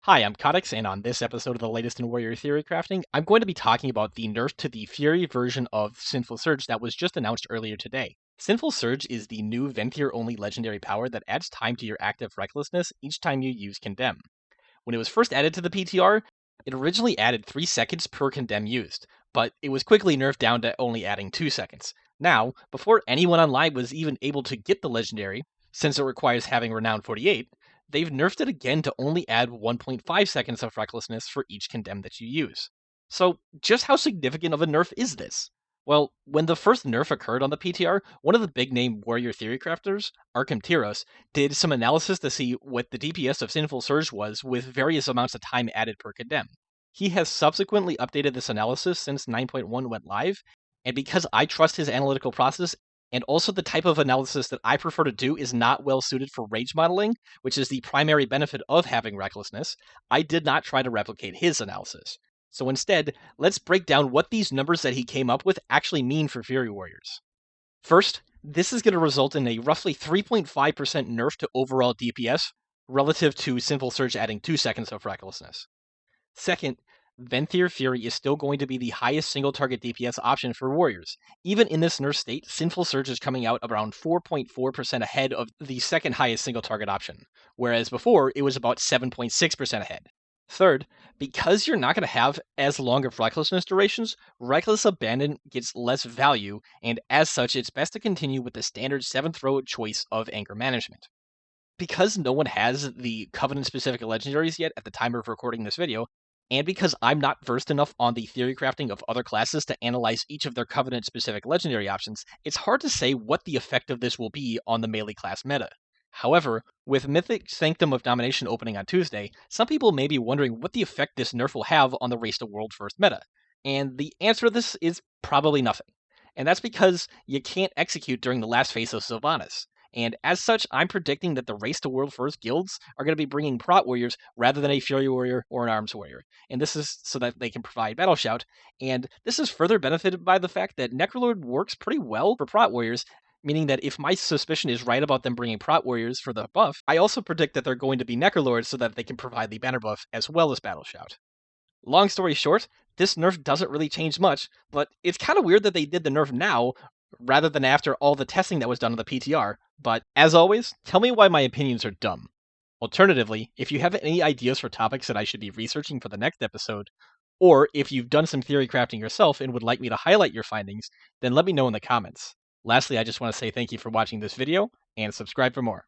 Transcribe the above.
Hi, I'm Cautex, and on this episode of the latest in Warrior Theorycrafting, I'm going to be talking about the nerf to the Fury version of Sinful Surge that was just announced earlier today. Sinful Surge is the new Venthyr-only legendary power that adds time to your active recklessness each time you use condemn. When it was first added to the PTR, it originally added 3 seconds per condemn used, but it was quickly nerfed down to only adding 2 seconds. Now, before anyone online was even able to get the legendary, since it requires having Renown 48, they've nerfed it again to only add 1.5 seconds of recklessness for each condemn that you use. So, just how significant of a nerf is this? Well, when the first nerf occurred on the PTR, one of the big name Warrior Theory crafters, Arkham Tyros, did some analysis to see what the DPS of Sinful Surge was with various amounts of time added per condemn. He has subsequently updated this analysis since 9.1 went live, and because I trust his analytical process, and also the type of analysis that I prefer to do is not well suited for rage modeling, which is the primary benefit of having recklessness, I did not try to replicate his analysis. So instead, let's break down what these numbers that he came up with actually mean for Fury Warriors. First, this is going to result in a roughly 3.5% nerf to overall DPS relative to Sinful Surge adding 2 seconds of recklessness. Second, Venthyr Fury is still going to be the highest single target DPS option for Warriors. Even in this nerf state, Sinful Surge is coming out around 4.4% ahead of the second highest single target option, whereas before it was about 7.6% ahead. Third, because you're not going to have as long of recklessness durations, Reckless Abandon gets less value, and as such, it's best to continue with the standard 7th row choice of Anger Management. Because no one has the Covenant-specific legendaries yet at the time of recording this video, and because I'm not versed enough on the theory crafting of other classes to analyze each of their Covenant-specific legendary options, it's hard to say what the effect of this will be on the melee class meta. However, with Mythic Sanctum of Domination opening on Tuesday, some people may be wondering what the effect this nerf will have on the Race to World First meta. And the answer to this is probably nothing. And that's because you can't execute during the last phase of Sylvanas. And as such, I'm predicting that the Race to World First guilds are going to be bringing Prot Warriors rather than a Fury Warrior or an Arms Warrior. And this is so that they can provide Battle Shout. And this is further benefited by the fact that Necrolord works pretty well for Prot Warriors, meaning that if my suspicion is right about them bringing Prot Warriors for the buff, I also predict that they're going to be Necrolords so that they can provide the banner buff as well as Battle Shout. Long story short, this nerf doesn't really change much, but it's kind of weird that they did the nerf now rather than after all the testing that was done on the PTR, but as always, tell me why my opinions are dumb. Alternatively, if you have any ideas for topics that I should be researching for the next episode, or if you've done some theory crafting yourself and would like me to highlight your findings, then let me know in the comments. Lastly, I just want to say thank you for watching this video, and subscribe for more.